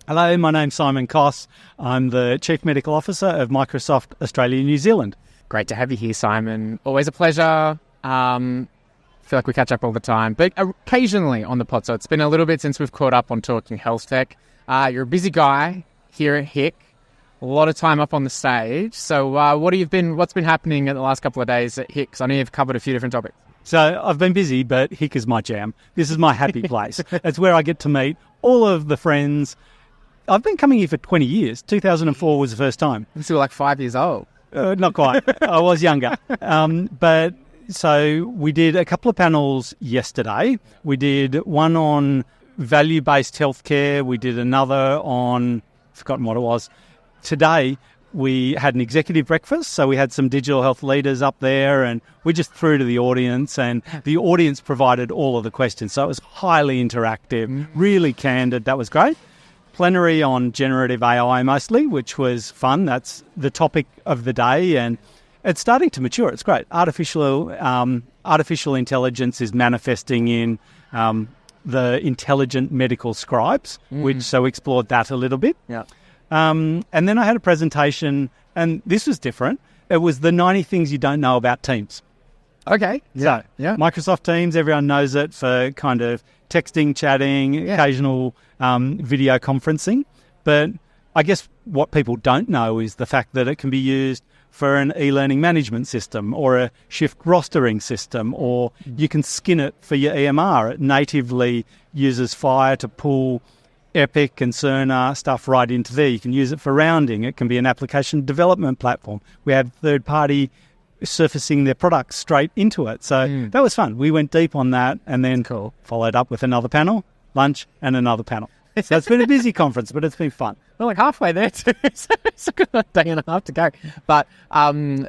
Hello, my name's Simon Kos. I'm the Chief Medical Officer of Microsoft Australia New Zealand. Great to have you here, Simon. Always a pleasure. Feel like we catch up all the time, but occasionally on the pod. So it's been a little bit since we've caught up on talking HealthTech. You're a busy guy here at HIC. A lot of time up on the stage. So what's been happening in the last couple of days at HIC? Because I know you've covered a few different topics. So I've been busy, but HIC is my jam. This is my happy place. It's where I get to meet all of the friends. I've been coming here for 20 years. 2004 was the first time. You were like 5 years old. Not quite. I was younger. But so we did a couple of panels yesterday. We did one on value-based healthcare. We did another on, I've forgotten what it was. Today, we had an executive breakfast, so we had some digital health leaders up there, and we just threw to the audience, and the audience provided all of the questions. So it was highly interactive, really candid. That was great. Plenary on generative AI mostly, which was fun. That's the topic of the day, and it's starting to mature. It's great. Artificial intelligence is manifesting in the intelligent medical scribes, so we explored that a little bit. Yeah. And then I had a presentation, and this was different. It was the 90 things you don't know about Teams. Okay. So, Microsoft Teams, everyone knows it for kind of texting, chatting, occasional video conferencing. But I guess what people don't know is the fact that it can be used for an e-learning management system or a shift rostering system, or you can skin it for your EMR. It natively uses Fire to pull Epic and Cerner stuff right into there. You can use it for rounding. It can be an application development platform. We have third-party surfacing their products straight into it. So that was fun. We went deep on that and then followed up with another panel, lunch, and another panel. So it's been a busy conference, but it's been fun. We're like halfway there too. It's a good day and a half to go. But I'm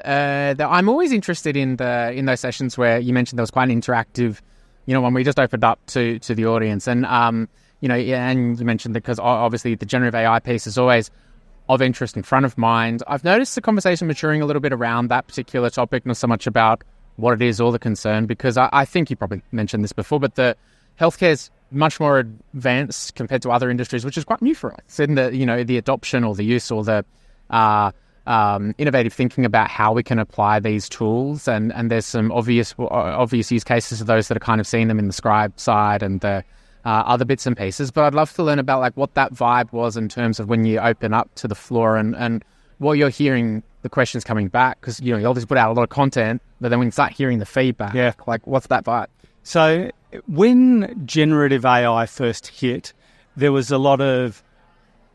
always interested in those sessions where you mentioned there was quite an interactive, when we just opened up to the audience. And, and you mentioned that because obviously the generative AI piece is always of interest and front of mind. I've noticed the conversation maturing a little bit around that particular topic, not so much about what it is or the concern, because I think you probably mentioned this before, but the healthcare is much more advanced compared to other industries, which is quite new for us. In the adoption or the use or the innovative thinking about how we can apply these tools, and there's some obvious use cases of those that are kind of seeing them in the scribe side and the other bits and pieces. But I'd love to learn about like what that vibe was in terms of when you open up to the floor and what you're hearing, the questions coming back, because you obviously put out a lot of content, but then when you start hearing the feedback, like what's that vibe? So when generative AI first hit, there was a lot of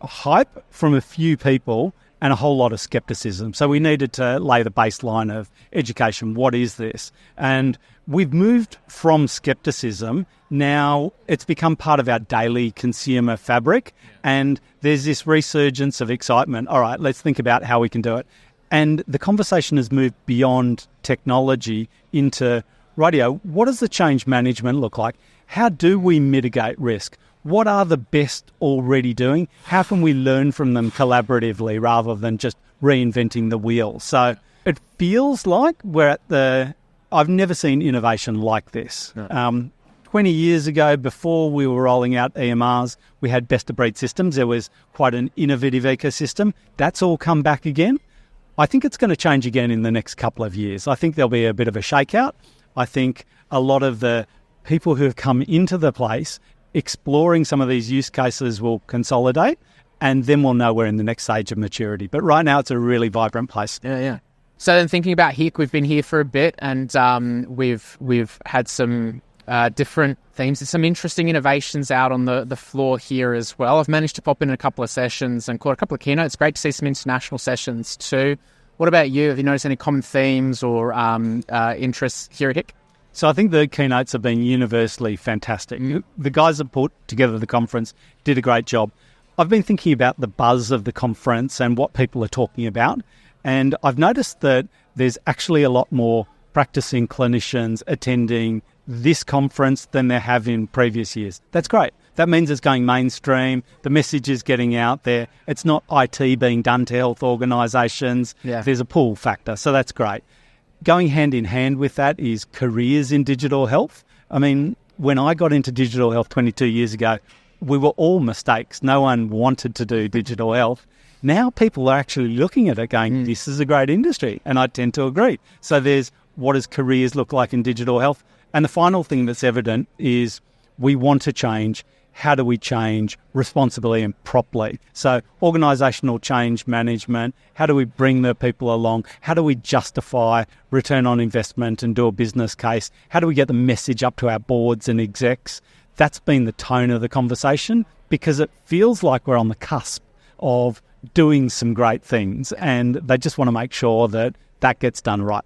hype from a few people and a whole lot of skepticism. So we needed to lay the baseline of education. What is this? And we've moved from skepticism. Now it's become part of our daily consumer fabric. And there's this resurgence of excitement. All right, let's think about how we can do it. And the conversation has moved beyond technology into, rightio, what does the change management look like? How do we mitigate risk? What are the best already doing? How can we learn from them collaboratively rather than just reinventing the wheel? So it feels like we're at I've never seen innovation like this. No. 20 years ago, before we were rolling out EMRs, we had best-of-breed systems. There was quite an innovative ecosystem. That's all come back again. I think it's going to change again in the next couple of years. I think there'll be a bit of a shakeout. I think a lot of the people who have come into the place exploring some of these use cases will consolidate, and then we'll know we're in the next stage of maturity. But right now, it's a really vibrant place. Yeah. So then thinking about HIC, we've been here for a bit, and we've had some different themes. There's some interesting innovations out on the floor here as well. I've managed to pop in a couple of sessions and caught a couple of keynotes. Great to see some international sessions too. What about you? Have you noticed any common themes or interests here at HIC? So I think the keynotes have been universally fantastic. The guys that put together the conference did a great job. I've been thinking about the buzz of the conference and what people are talking about, and I've noticed that there's actually a lot more practicing clinicians attending this conference than there have in previous years. That's great. That means it's going mainstream. The message is getting out there. It's not IT being done to health organisations. Yeah. There's a pull factor, so that's great. Going hand in hand with that is careers in digital health. I mean, when I got into digital health 22 years ago, we were all mistakes. No one wanted to do digital health. Now people are actually looking at it going, this is a great industry. And I tend to agree. So there's what does careers look like in digital health? And the final thing that's evident is we want to change. How do we change responsibly and properly? So organisational change management, how do we bring the people along? How do we justify return on investment and do a business case? How do we get the message up to our boards and execs? That's been the tone of the conversation because it feels like we're on the cusp of doing some great things and they just want to make sure that that gets done right.